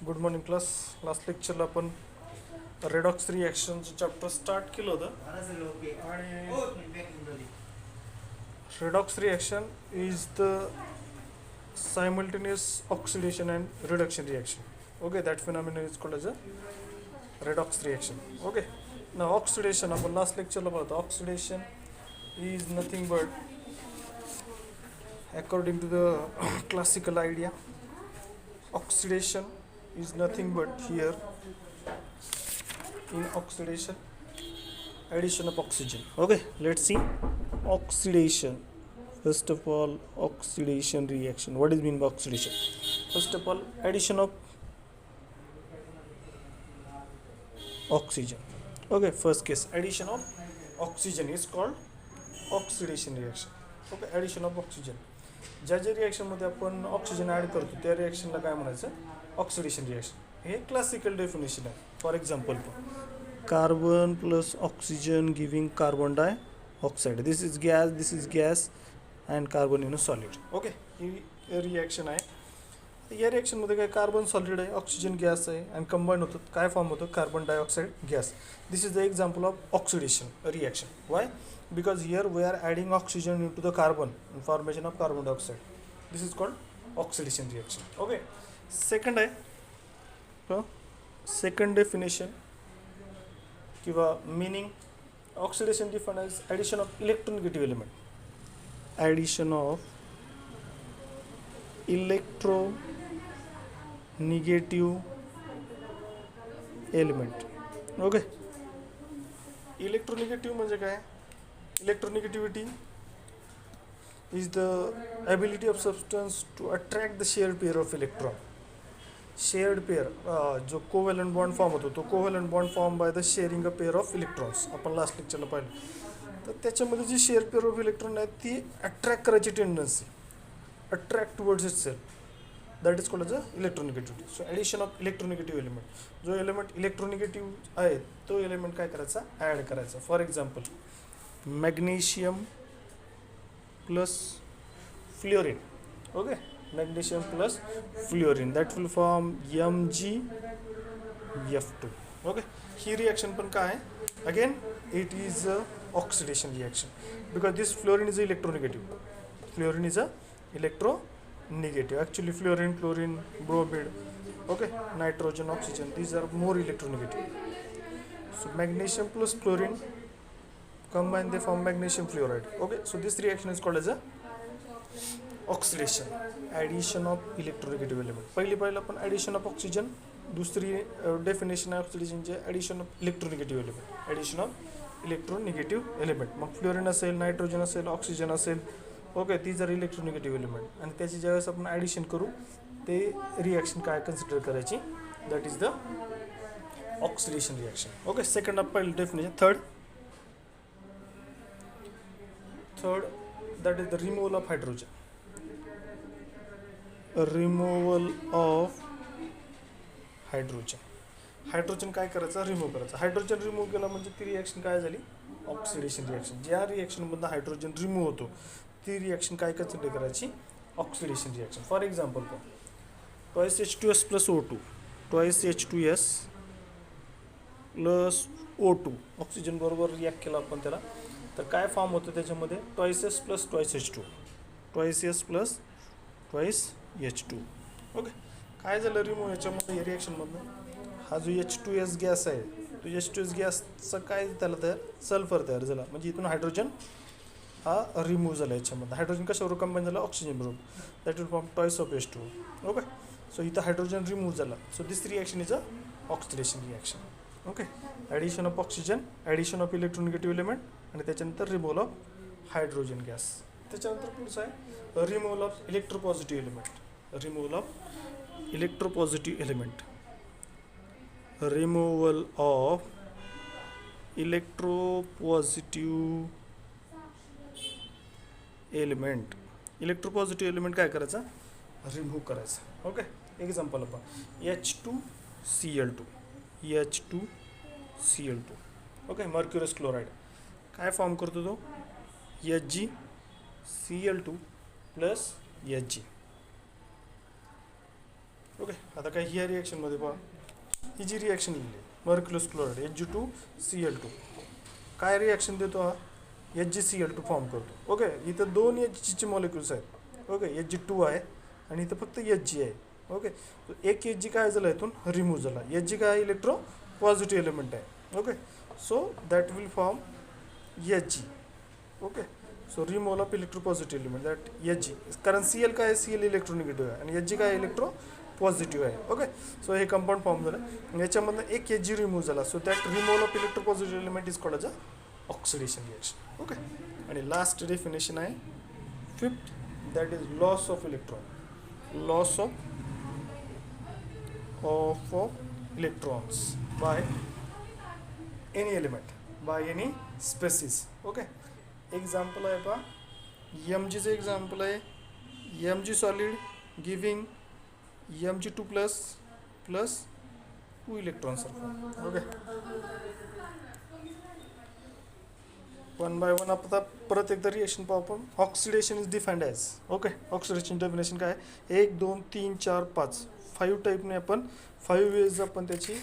Good morning class. Last लेक्चरला आपण redox रिॲक्शनचं chapter start केलं होतं आणि redox reaction is the simultaneous oxidation and reduction reaction. Okay, that phenomenon is called as a redox reaction. Okay, now oxidation आपण last लेक्चरला पाहतो. Oxidation is nothing but according to the classical idea, oxidation is nothing but here in oxidation addition of oxygen. Okay, let's see oxidation. First of all, oxidation reaction. What is mean by oxidation? First of all, addition of oxygen. Okay, first case, addition of oxygen is called oxidation reaction. Okay, addition of oxygen. ज्या ज्या रिॲक्शनमध्ये आपण oxygen add करतो त्या रिॲक्शनला काय म्हणायचं? Oxidation reaction. हे classical definition आहे. For example, carbon plus oxygen giving carbon dioxide. This is gas and carbon in a solid. Okay, ही रिॲक्शन आहे. या रिॲक्शनमध्ये काय, कार्बन सॉलिड आहे, ऑक्सिजन गॅस आहे आणि कंबाईन होतं. काय फॉर्म होतं? Carbon dioxide gas. This is the example of oxidation reaction. Y? Because here we are adding oxygen into the carbon in formation of carbon dioxide. This is called oxidation reaction. Okay, second आहे second definition किंवा meaning. Oxidation defined as addition of electronegative element. Addition of electronegative element. Okay, electronegative म्हणजे काय? Electronegativity is the ability of substance to attract the shared pair of electron. Shared pair, जो covalent bond form होतो तो covalent bond formed by the sharing a pair of electrons. आपण last लेक्चरला पाहिलं. तर त्याच्यामध्ये जी शेअर पेअर ऑफ इलेक्ट्रॉन आहे ती अट्रॅक्ट करायची tendency, attract towards itself, that is called as a electronegativity. So addition of electronegative element. जो एलिमेंट इलेक्ट्रोनिगेटिव्ह आहे तो एलिमेंट काय करायचा? ॲड करायचा. For example, magnesium plus fluorine. Okay, magnesium plus fluorine, that will form Mgf2. Okay, ही reaction पण काय आहे? Again it is a oxidation reaction because this fluorine is a electronegative. Fluorine is a electronegative. Actually fluorine, chlorine, bromide, okay, nitrogen, oxygen, these are more electronegative. So magnesium plus chlorine combine, they form magnesium fluoride. Okay, so this reaction is called as a oxidation, addition of electronegative element. पहिली आपण addition of oxygen. दुसरी definition आहे ऑक्सिडेशनचे, addition of electronegative element. addition of electronegative element. मग fluorine असेल, nitrogen असेल, oxygen असेल. Okay, these are electronegative element. आणि त्याची ज्यावेळेस आपण ॲडिशन करू ते रिॲक्शन काय कन्सिडर करायची? That is the oxidation reaction. Okay, second of पहिलं definition. Third, that is the removal of hydrogen. Removal of hydrogen. Hydrogen काय करायचं? रिमूव्ह करायचं. हायड्रोजन रिमूव्ह केला म्हणजे ती रिॲक्शन काय झाली? Oxidation reaction. ज्या रिॲक्शनमधून हायड्रोजन रिमूव्ह होतो ती रिॲक्शन काय कन्सिडर करायची? Oxidation reaction. For example, twice H2S plus O2, twice H2S plus O2 oxygen बरोबर रिॲक्ट केला आपण त्याला, तर काय फॉर्म होतं त्याच्यामध्ये? Twice S plus twice H2, twice S plus twice H2. Okay, काय झालं रिमूव्ह याच्यामध्ये? या रिॲक्शनमधनं हा जो H2S गॅस आहे तो H2S गॅसचा काय त्याला तयार? सल्फर तयार झाला. म्हणजे इथून हायड्रोजन हा रिमूव्ह झाला. याच्यामध्ये हायड्रोजन कशाबरोबर कंबाईन झाला? ऑक्सिजन बरोबर. That will form twice of H2. Okay, so इथं हायड्रोजन रिमूव्ह झाला. So this reaction is a oxidation reaction. Okay, addition of oxygen, addition of electronegative element आणि त्याच्यानंतर रिमूव्हल ऑफ हायड्रोजन गॅस. त्याच्यानंतर पुढचं आहे removal of electropositive element. Removal of electropositive element. Removal of electropositive element. Electropositive element काय करायचा? Remove करायचा. Okay, example आपण H2Cl2. H2Cl2. Okay, mercurous chloride काय फॉर्म करतो तो? HgCl2 plus Hg. ओके, आता काय ह्या रिॲक्शनमध्ये पहा, ही जी रिॲक्शन लिहिली मर्क्युलस क्लोराईड Hg2Cl2, काय रिॲक्शन देतो हा, HgCl2 फॉर्म करतो. ओके, इथं दोन Hgचे मॉलिक्युल्स आहेत. ओके, Hg2 आहे आणि इथं फक्त Hg आहे. ओके, एक Hg काय झालं इथून रिमूव्ह झाला. Hg काय इलेक्ट्रो पॉझिटिव्ह एलिमेंट आहे. Okay, so that will form Hg. Okay, so removal of electropositive element that Hg, कारण Cl काय आहे, Cl इलेक्ट्रोनिगेटिव्ह आहे आणि Hg काय इलेक्ट्रो पॉझिटिव्ह आहे. ओके, सो हे कंपाऊंड फॉर्म झालं. याच्यामधनं एक Hg रिमूव्ह झाला, so that removal of electropositive element is called as a oxidation reaction. Okay, आणि लास्ट डेफिनेशन आहे fifth, that is loss of electron. Loss of electrons by any element, by any species. Okay, example आहे पहा, Mgचं example आहे, Mg solid giving Mg2 plus 2 electrons. Okay, one by one आता परत एकदा reaction पाहू आपण. Oxidation is defined as, okay, oxidation definition काय आहे, 1 2 3 4 5 5 टाईपने आपण 5 वेज आपण त्याची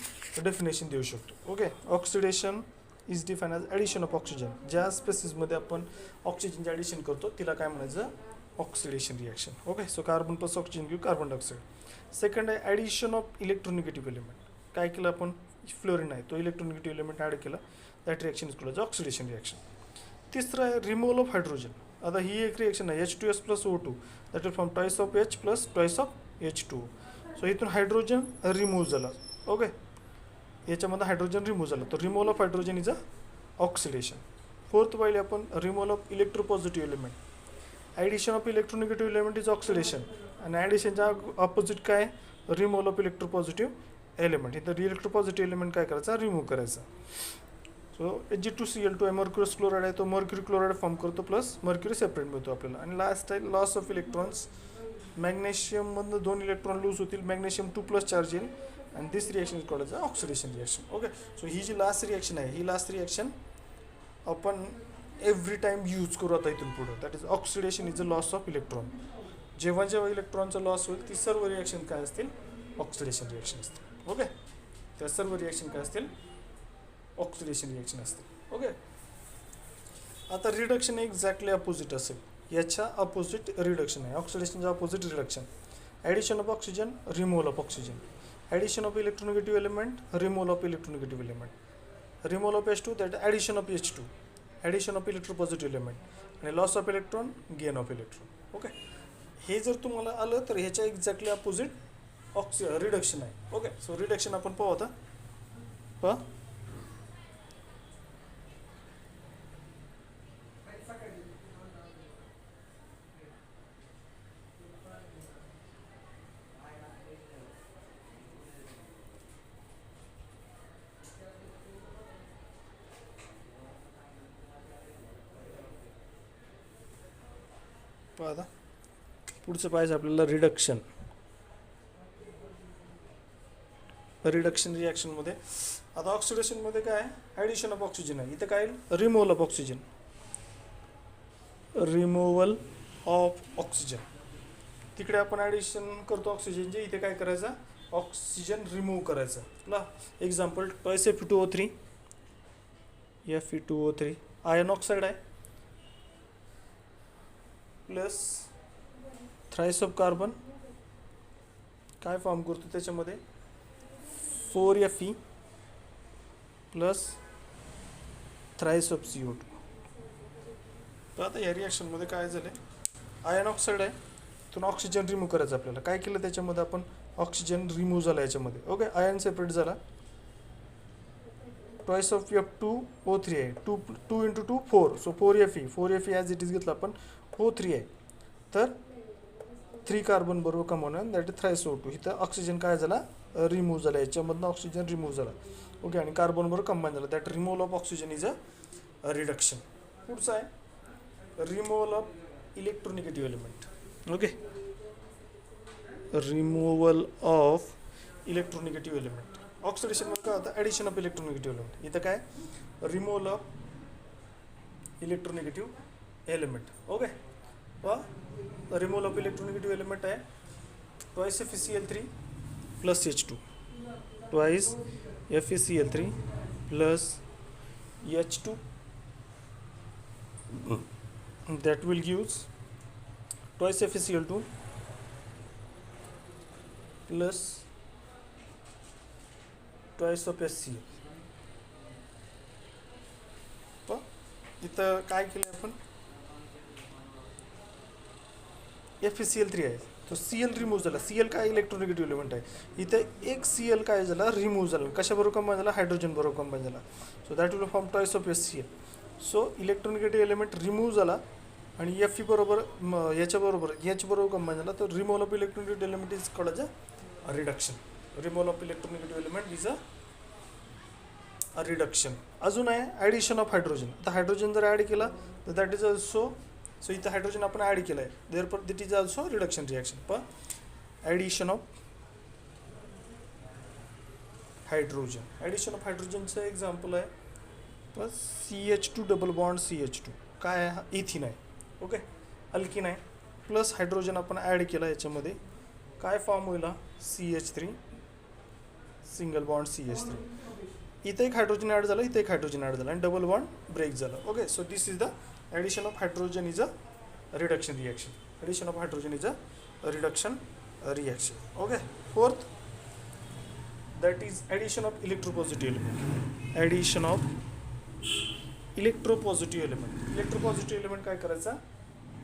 डेफिनेशन देऊ शकतो. Okay, oxidation is defined as addition of oxygen. ज्या स्पेसिसमध्ये आपण ऑक्सिजनचे ॲडिशन करतो तिला काय म्हणायचं, oxidation reaction. Okay, so carbon plus oxygen घेऊ कार्बन डायऑक्साईड. सेकंड आहे ॲडिशन ऑफ इलेक्ट्रोनिगेटिव्ह एलिमेंट. काय केलं आपण, फ्लोरिन आहे तो इलेक्ट्रोनिगेटिव्ह एलिमेंट ॲड केला, that reaction is called oxidation reaction. तिसरं आहे रिमूव्हल ऑफ हायड्रोजन. आता ही एक रिॲक्शन आहे H2S plus O2, that will form twice of H plus twice of H2. So इथून हायड्रोजन रिमूव्ह झाला. ओके, याच्यामध्ये हायड्रोजन रिमूव्ह झाला, तर removal of hydrogen is a oxidation. Fourth पाहिले आपण removal of electropositive element. Addition of electronegative element is oxidation, आणि ॲडिशनच्या opposite काय, रिमूव्हल ऑफ इलेक्ट्रोपॉझिटिव्ह एलिमेंट. इथं इलेक्ट्रोपॉझिटिव्ह एलिमेंट काय करायचा, रिमूव्ह करायचा. सो Hg2Cl2 आहे, मर्क्युरस क्लोराईड आहे, तो मर्क्युरी क्लोराईड फॉर्म करतो, प्लस मर्क्युरी सेपरेट मिळतो आपल्याला. आणि लास्ट आहे लॉस ऑफ इलेक्ट्रॉन्स. मॅग्नेशियममधनं 2 इलेक्ट्रॉन लूज होतील, मॅग्नेशियम 2 प्लस चार्ज येईल, आणि this reaction is called as oxidation reaction. Okay, so ही जी लास्ट रिॲक्शन आहे, ही लास्ट रिॲक्शन आपण एव्हरी टाईम यूज करू आता इथून पुढं. That is oxidation is a loss of electron. जेव्हा जेव्हा इलेक्ट्रॉनचा लॉस होईल ती सर्व रिॲक्शन काय असतील, ऑक्सिडेशन रिॲक्शन असतील. ओके, त्या सर्व रिॲक्शन काय असतील, ऑक्सिडेशन रिॲक्शन असते. ओके, आता रिडक्शन एक्झॅक्टली अपोजिट असेल, याच्या अपोजिट रिडक्शन आहे. ऑक्सिडेशनच्या opposite reduction. Addition of oxygen, removal of oxygen. Addition of electronegative element, removal of electronegative element. Removal of H2, that addition of H2. Addition of electropositive element, आणि loss of electron, gain of electron. Okay, हे जर तुम्हाला आलं तर ह्याच्या exactly opposite reduction आहे. Okay, so reduction आपण पाहू आता. पहा, आता पुढचं पाहिजे आपल्याला रिडक्शन. रिडक्शन रिॲक्शनमध्ये आता ऑक्सिडेशनमध्ये काय आहे, ॲडिशन ऑफ ऑक्सिजन आहे, इथं काय removal of oxygen. Removal of oxygen, तिकडे आपण ॲडिशन करतो ऑक्सिजनचे, इथे काय करायचं, ऑक्सिजन रिमूव्ह करायचं. ला example twice Fe2O3, Fe2O3 ion oxide आहे, प्लस थ्राइस ऑफ कार्बन, काय फॉर्म करतो त्याच्यामध्ये 4Fe plus thrice of CO2. तर आता या रिॲक्शनमध्ये काय झालं, आयन ऑक्साईड आहे, इथून ऑक्सिजन रिमूव्ह करायचं आपल्याला. काय केलं त्याच्यामध्ये आपण, ऑक्सिजन रिमूव्ह झाला याच्यामध्ये. ओके, आयन सेपरेट झाला, ट्वाइस ऑफ F2O3 आहे, 2 × 2 4, so 4Fe as it is घेतला आपण, O3 आहे, तर 3 कार्बन बरोबर कमवणं, दॅट इज थ्राइस O2. इथं ऑक्सिजन काय झाला, रिमूव्ह झाला, याच्यामधनं ऑक्सिजन रिमूव्ह झाला. ओके, आणि कार्बन बरोबर कंबाईन झाला, that removal of oxygen is a reduction. पुढचं आहे removal of electronegative element. Okay, removal of electronegative element. ऑक्सिडेशनमध्ये काय होतं, ॲडिशन ऑफ इलेक्ट्रोनिगेटिव्ह एलिमेंट. इथं काय, removal of electronegative element. Okay, removal of electronegative element आहे, twice FeCl3 plus H2 twice FeCl3 plus H2, that will give twice FeCl2 plus twice of HCl. इथं काय केलं आपण FeCl3 आहे तो Cl remove झाला. Cl काय इलेक्ट्रोनिगेटिव्ह एलिमेंट आहे. इथं एक Cl काय झाला रिमूव्ह झाला. कशाबरोबर कंबाईन झाला हायड्रोजन बरोबर कंबाईन झाला. So that will form twice of HCl. So electronegative element remove झाला आणि Fe बरोबर याच्याबरोबर H बरोबर कंबाईन झाला. तर removal of electronegative element is called as a reduction. Removal of electronegative element is a reduction. अजून आहे addition of hydrogen. आता hydrogen जर ॲड केला तर दॅट इज ऑल्सो सो इथं हायड्रोजन आपण ॲड केलं आहे therefore this is also reduction reaction. पण ॲडिशन ऑफ हायड्रोजनचं एक्झाम्पल आहे पण CH2 डबल बॉन्ड CH2 काय आहे इथिन आहे. ओके अल्किन आहे प्लस हायड्रोजन आपण ॲड केला याच्यामध्ये काय फॉर्म होईल CH3 सिंगल बॉन्ड CH3. इथे एक हायड्रोजन ॲड झालं इथे एक हायड्रोजन ॲड झालं आणि डबल बॉन्ड ब्रेक झालं. Okay so this is the addition of hydrogen is a reduction reaction. Addition of hydrogen is a reduction reaction. Okay fourth that is addition of electropositive element. Addition of electropositive element काय करायचा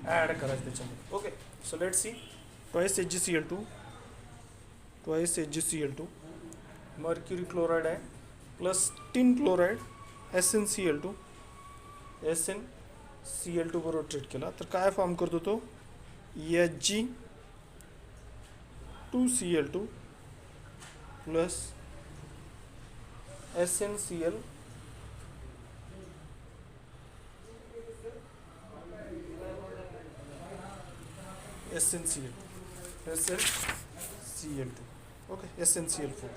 add करायचं त्याच्यामध्ये. Okay so let see twice HgCl2 mercury chloride आहे plus tin chloride SnCl2 बरोबर treat केला तर काय form करतो तो Hg2Cl2 plus SnCl SnCl2 okay SnCl4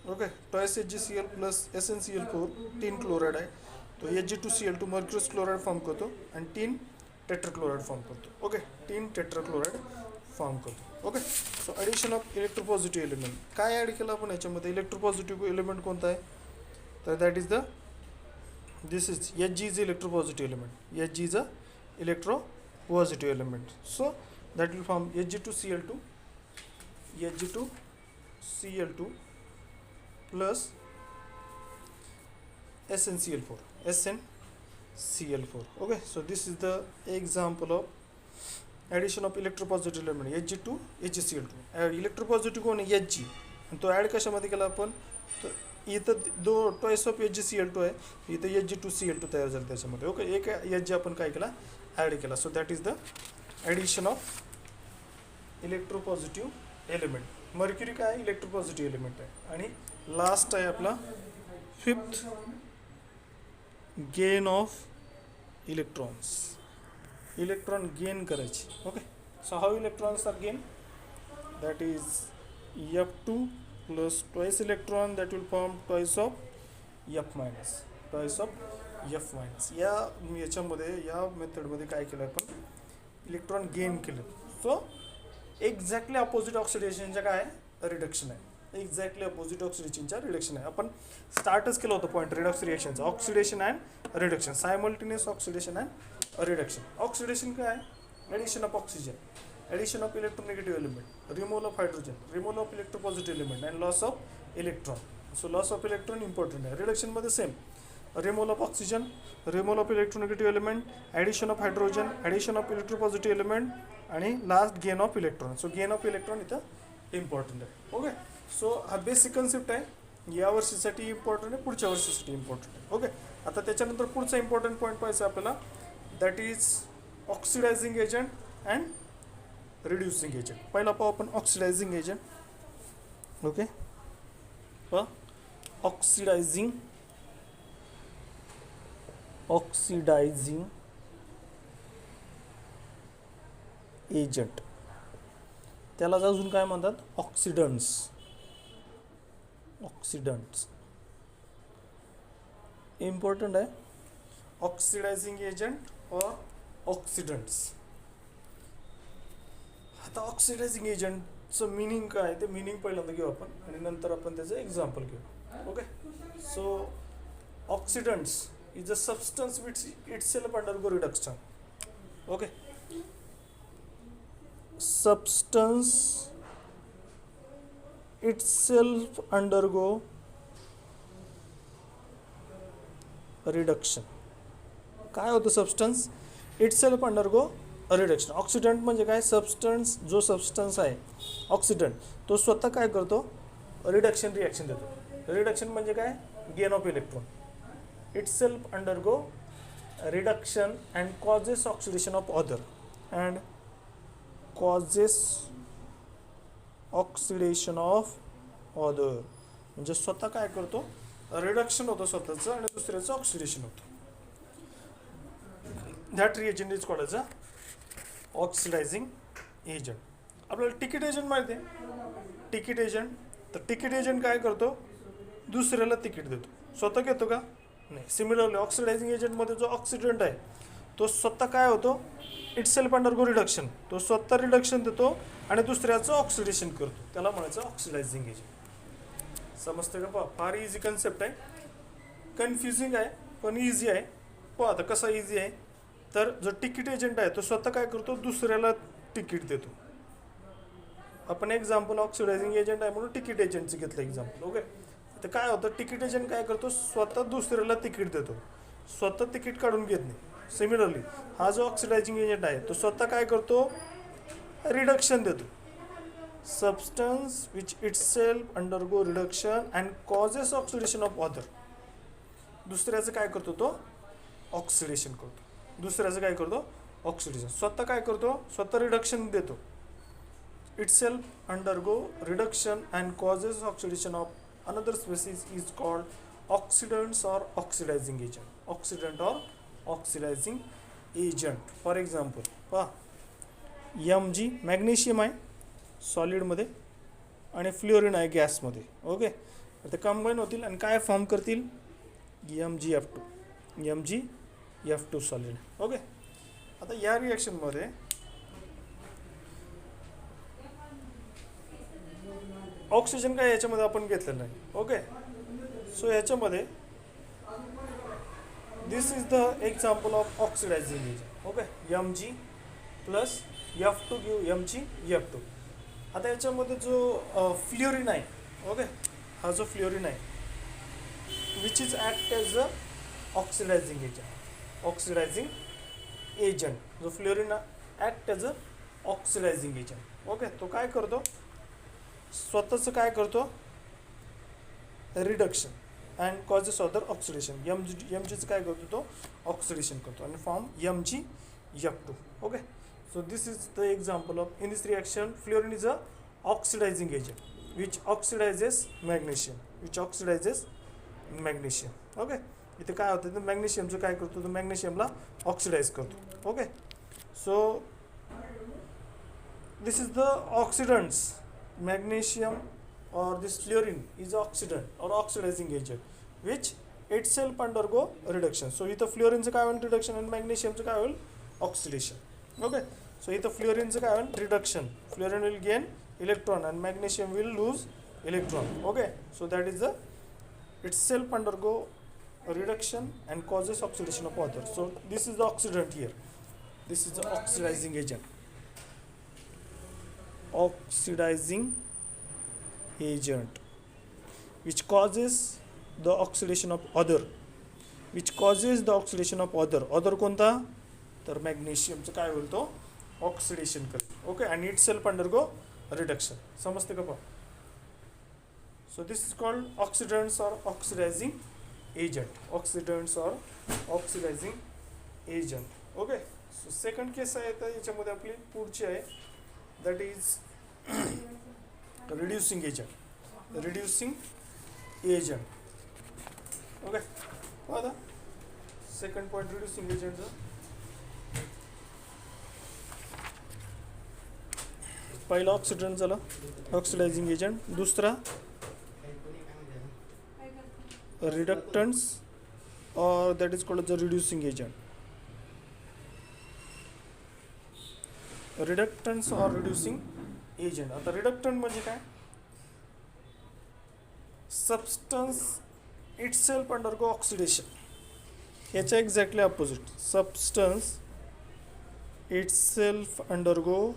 okay twice HgCl plus SnCl4 tin chloride आहे तो Hg2Cl2 मर्क्युरस क्लोराईड फॉर्म करतो आणि टिन टेट्राक्लोराईड फॉर्म करतो. ओके टिन टेट्राक्लोराईड फॉर्म करतो. Okay so addition of electropositive element काय add केलं आपण याच्यामध्ये इलेक्ट्रोपॉझिटिव्ह एलिमेंट कोणता आहे तर that is the this is Hg is electropositive element. Hg is a electropositive element. So that will form Hg2Cl2 plus SnCl4. Okay so this is the example of addition of electropositive element Hg2 HgCl2. Electropositive कोण आहे Hg आणि तो add कशामध्ये केला आपण तर इथं twice of HgCl2 आहे इथं Hg2Cl2 तयार झालं त्याच्यामध्ये. ओके एक Hg आपण काय केला ॲड केला. So that is the addition of electropositive element. Mercury काय इलेक्ट्रोपॉझिटिव्ह एलिमेंट आहे. आणि लास्ट आहे आपला fifth gain of electron gain करायची. Okay so how electrons are gain that is F2 plus twice electron that will form twice of F minus. याच्यामध्ये या मेथडमध्ये काय केलं आपण इलेक्ट्रॉन गेन केलं. सो एक्झॅक्टली अपोजिट ऑक्सिडेशनच्या काय रिडक्शन आहे. एक्झॅक्टली अपोजिट ऑक्सिडेशनच्या रिडक्शन आहे. आपण स्टार्टच केलं होतं पॉईंट रिडक्स रिएक्शनचा oxidation and reduction simultaneous oxidation and reduction. Oxidation काय आहे addition of oxygen addition of electronegative element removal of hydrogen removal of electropositive element and loss of electron. So loss of electron important आहे. रिडक्शनमध्ये same removal of oxygen removal of electronegative element addition of hydrogen addition of electropositive element आणि last gain of electron. So gain of electron इथं important आहे. Okay so हा basic concept आहे. या वर्षीसाठी important आहे पुढच्या वर्षीसाठी इम्पॉर्टंट आहे. ओके आता त्याच्यानंतर पुढचा इम्पॉर्टंट पॉईंट पाहायचा आपल्याला that is oxidizing agent and reducing agent. पहिला पाहू आपण oxidising agent. Okay oxidizing agent त्याला अजून काय म्हणतात ऑक्सिडंट्स इम्पॉर्टंट आहे. ऑक्सिडायझिंग एजंट और ऑक्सिडंट्स आता ऑक्सिडायझिंग एजंटचं मिनिंग काय ते मिनिंग पहिल्यांदा घेऊ आपण आणि नंतर आपण त्याचं एक्झाम्पल घेऊ. Okay, so oxidants is a substance which itself undergo reduction. Okay, substance itself undergo reduction. काय होतं सबस्टन्स? itself undergo रिडक्शन. ऑक्सिडंट म्हणजे काय? सबस्टन्स, जो सबस्टन्स आहे ऑक्सिडंट, तो स्वतः काय करतो? रिडक्शन रिॲक्शन देतो. रिडक्शन म्हणजे काय? Gain of electron. itself undergo reduction and causes oxidation of other and causes oxidation of other. म्हणजे स्वतः काय करतो? रिडक्शन होतं स्वतःचं आणि दुसऱ्याचं ऑक्सिडेशन होतं. That reagent is called as a oxidising agent. आपल्याला तिकीट एजंट माहिती आहे, तिकीट एजंट. तर तिकीट एजंट काय करतो? दुसऱ्याला तिकीट देतो. स्वतः घेतो का? नाही. सिमिलरली ऑक्सिडायझिंग एजंटमध्ये जो ऑक्सिडंट आहे तो स्वतः काय होतो? itself undergo reduction. तो स्वतः रिडक्शन देतो आणि दुसऱ्याचं ऑक्सिडेशन करतो. त्याला म्हणायचं ऑक्सिडायझिंग एजंट. समजते का? फार इझी कन्सेप्ट आहे, कन्फ्युजिंग आहे पण इझी आहे. आता कसा इझी आहे? तर जो तिकीट एजंट आहे तो स्वतः काय करतो? दुसऱ्याला तिकीट देतो. आपण एक्झाम्पल ऑक्सिडायझिंग एजंट आहे म्हणून तिकीट एजंटचं घेतलं एक्झाम्पल. ओके, तर काय होतं? तिकीट एजंट काय करतो? स्वतः दुसऱ्याला तिकीट देतो, स्वतः तिकीट काढून घेत नाही. सिमिलरली हा जो ऑक्सिडायझिंग एजंट आहे तो स्वतः काय करतो? रिडक्शन देतो. Substance which itself undergo reduction and causes oxidation of other. दुसऱ्याचं काय करतो? तो ऑक्सिडेशन करतो. दुसऱ्याचं काय करतो? ऑक्सिडेशन. स्वतः काय करतो? स्वतः रिडक्शन देतो. itself undergo reduction and causes oxidation of another species is called oxidants or oxidizing agent. Oxidant or oxidizing agent. For example, Mg magnesium आहे सॉलिडमध्ये आणि फ्लोरीन आहे गॅसमध्ये. ओके, ते कंबाईन होतील आणि काय फॉर्म करतील? MgF2. MgF2 solid. ओके, आता या रिॲक्शनमध्ये ऑक्सिजन काय याच्यामध्ये आपण घेतलेलं नाही. ओके, सो याच्यामध्ये this is the example of oxidising agent. Okay, Mg plus F2 घेऊ, MgF2. आता याच्यामध्ये जो फ्लोरीन आहे, ओके, हा जो फ्लोरीन आहे which is act as a oxidising agent. Oxidising agent जो fluorine act as a oxidising agent. Okay, तो काय करतो? स्वतःचं काय करतो? Reduction and causes other oxidation. Mgचं काय करतो? तो ऑक्सिडेशन करतो आणि form MgF2. Okay, so this is the example of, in this reaction fluorine is a oxidizing agent which oxidizes magnesium. Okay, इथे काय होतं? तर मॅग्नेशियमचं काय करतो? तर मॅग्नेशियमला ऑक्सिडाइज करतो. Okay, so this is the oxidants. Magnesium or this fluorine is oxidant or oxidizing agent which itself undergo reduction. So इथं फ्लोरीनचं काय होईल? रिडक्शन. आणि मॅग्नेशियमचं काय होईल? ऑक्सिडेशन. ओके, सो इथं फ्लोरीनचं काय होईल? Reduction. Fluorine will gain electron and magnesium will lose electron. Okay, so that is the itself undergo reduction and causes oxidation of other. So this is the oxidant here. This is the oxidizing agent. Oxidizing agent which causes the oxidation of other. Other कोणता? तर मॅग्नेशियमचं काय होईल? तो oxidation करेल. Okay, आणि itself undergo reduction. समजते का? So this is called oxidants or oxidizing agent. Okay, so second case आहे तर याच्यामध्ये आपली पुढची आहे, that is reducing agent. Okay, आता second point reducing agent. पहिला ऑक्सिडंट झाला, ऑक्सिडायझिंग एजंट. दुसरा reductants or that is called as the reducing agent. Reductants or reducing agent. आता रिडक्टंट म्हणजे काय? Substance itself undergo oxidation. याच्या exactly opposite. Substance itself undergo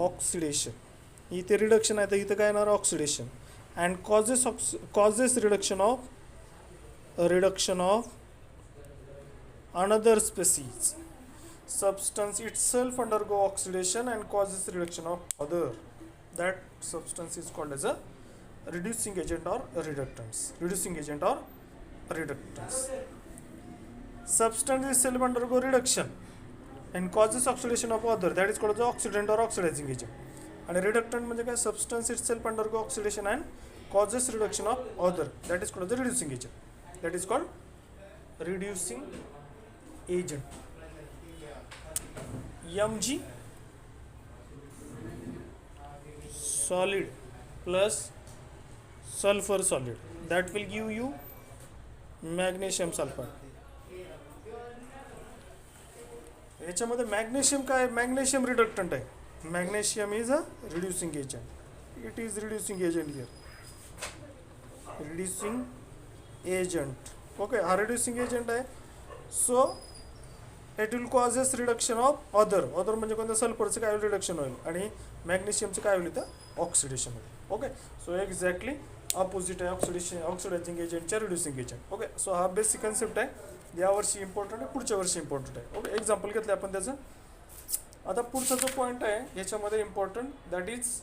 oxidation. इथे reduction आहे तर इथं काय येणार? Oxidation. And causes reduction of another species. Substance itself undergo oxidation and causes reduction of other. That substance is called as a reducing agent or reductants. Reducing agent or reductants. Substance itself undergo reduction and causes oxidation of other. That is called as oxidant or oxidizing agent. And reductant म्हणजे काय? Substance itself undergo oxidation and causes reduction of other. That is called as the reducing agent. That is called reducing agent. Mg solid plus sulfur solid, that will give you magnesium sulfide. याच्यामध्ये magnesium काय? Magnesium रिडक्टंट आहे. Magnesium is a reducing agent. It is reducing agent here. Reducing agent. Okay, हा reducing agent आहे. So it will causes reduction of other. Other म्हणजे कोणत्या? सल्फरचं काय reduction होईल आणि मॅग्नेशियमचं काय होईल इथं? ऑक्सिडेशन होईल. ओके, सो एक्झॅक्टली अपोजिट आहे ऑक्सिडायझिंग एजंटच्या रिड्युसिंग एजंट. ओके, सो हा बेसिक कन्सेप्ट आहे. यावर्षी इम्पॉर्टंट आहे, पुढच्या वर्षी इम्पॉर्टंट आहे. ओके, एक्झाम्पल घेतलं आपण त्याचं. आता पुढचा जो पॉईंट आहे याच्यामध्ये important, that is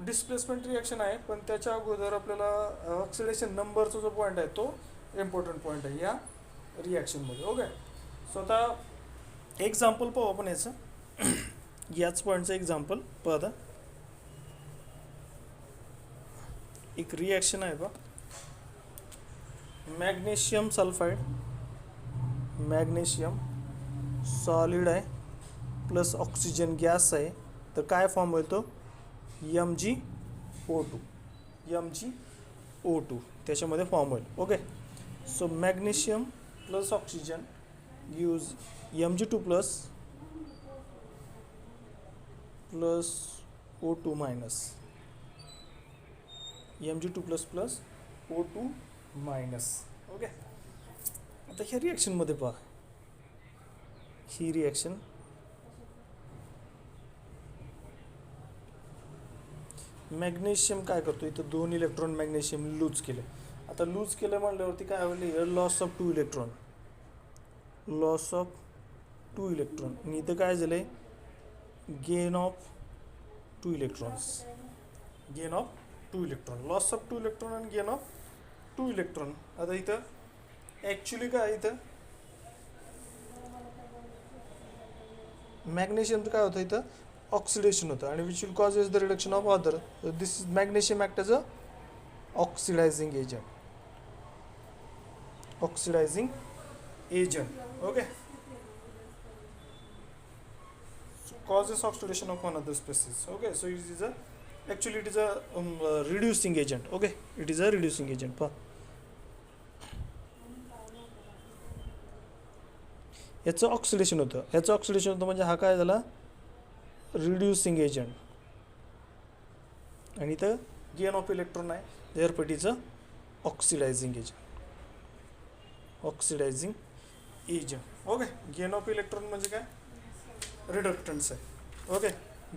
displacement reaction आहे. पण त्याच्या अगोदर आपल्याला ऑक्सिडेशन नंबरचा जो पॉईंट आहे तो इम्पॉर्टंट पॉईंट आहे या रिॲक्शनमध्ये. ओके, सो आता एक्झाम्पल पाहू आपण याचं. याच पॉईंटचं एक्झाम्पल पाहता. एक रिॲक्शन आहे बा. मॅग्नेशियम सल्फाईड, मॅग्नेशियम सॉलिड आहे प्लस ऑक्सिजन गॅस आहे. तर काय फॉर्म होईल तो? MgO2. MgO2 त्याच्यामध्ये फॉर्म होईल. Okay, so magnesium plus oxygen gives Mg2 plus O2 minus. Mg2 plus O2 minus. Okay, आता ह्या रिॲक्शनमध्ये पहा. ही रिॲक्शन मॅग्नेशियम काय करतो? इथं 2 इलेक्ट्रॉन मॅग्नेशियम लूज केले. आता लूज केलं म्हणल्यावरती काय होईल? Loss of 2 electron. Loss of 2 electron. आणि इथं काय झालं आहे? Gain of 2 electrons. Gain of 2 electron. Loss of 2 electron आणि गेन ऑफ 2 इलेक्ट्रॉन. आता इथं ॲक्च्युली काय? इथं मॅग्नेशियमचं काय होतं? इथं ऑक्सिडेशन होतं आणि which will causes the reduction of other. This is magnesium act as a oxidising agent. Oxidizing agent. Okay, so causes oxidation of another species. Okay, so it is a actually it is a reducing agent. Okay, it is a reducing agent. याचं oxidation होतं. ह्याचं oxidation होतं म्हणजे हा काय झाला? Reducing agent. आणि इथं गेन ऑफ इलेक्ट्रॉन आहे. Therefore it is a oxidising agent. Oxidising agent. Okay, gain of electron म्हणजे काय? रिडक्टन्स आहे. ओके,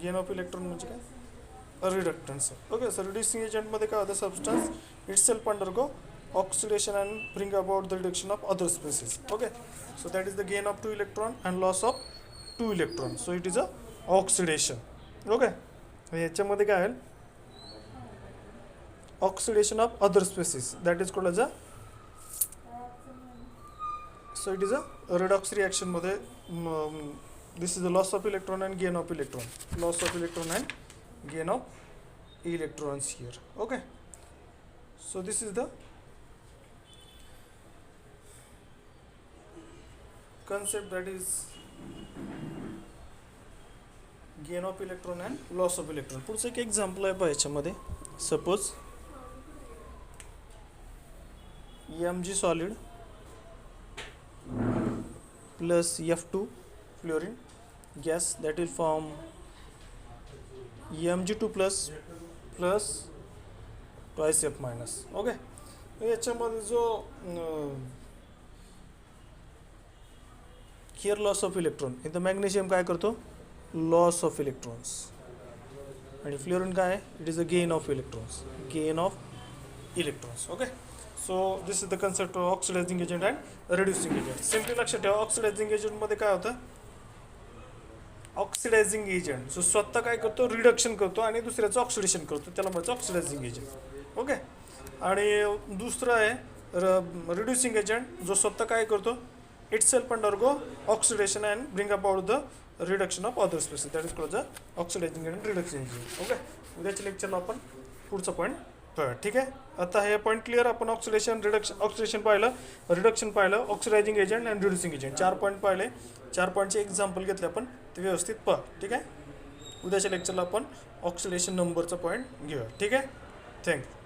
गेन ऑफ इलेक्ट्रॉन म्हणजे काय? रिडक्टन्स आहे. ओके, सो रिड्युसिंग एजंटमध्ये काय होतं? Substance itself undergo oxidation and bring about the reduction of other species. Okay, so that is the gain of 2 electron and loss of 2 electron. So it is a oxidation. Okay, याच्यामध्ये काय आहे? Oxidation of other species, that is called as a, so it is a redox reaction मध्ये this is the loss of electron and gain of electron. Loss of electron and gain of electrons here. Okay, so this is the concept, that is gain of electron and loss of electron. पुढचं एक example आहे याच्यामध्ये. Suppose Mg solid plus F2 fluorine gas, that will form Mg2 plus twice F minus. Okay, याच्यामध्ये जो here loss of electron, इथं magnesium काय करतो, loss of electrons, आणि फ्लोरीन काय आहे, it is a gain of electrons, okay. So this is the concept of oxidising agent and reducing agent. Simply लक्षात ठेवा, ऑक्सिडायझिंग एजंटमध्ये काय होतं, ऑक्सिडायझिंग एजंट जो स्वतः काय करतो, रिडक्शन करतो आणि दुसऱ्याचं ऑक्सिडेशन करतो, त्याला म्हणतो ऑक्सिडायझिंग एजंट. ओके, आणि दुसरं आहे रिड्युसिंग एजंट जो स्वतः काय करतो, itself undergo oxidation and bring about the reduction of other species, that is called the oxidizing and reducing agent. Okay, उद्याच्या लेक्चरला आपण पुढचा पॉईंट पाहूया. ठीक आहे, आता हे पॉईंट क्लिअर. आपण ऑक्सिडेशन पाहिलं, रिडक्शन पाहिलं, oxidizing agent and reducing agent, 4 point पाहिले. 4 पॉईंटचे एक्झाम्पल घेतले आपण, ते व्यवस्थित पहा. ठीक आहे, उद्याच्या लेक्चरला आपण ऑक्सिडेशन नंबरचा पॉईंट घेऊया. ठीक आहे, थँक्यू.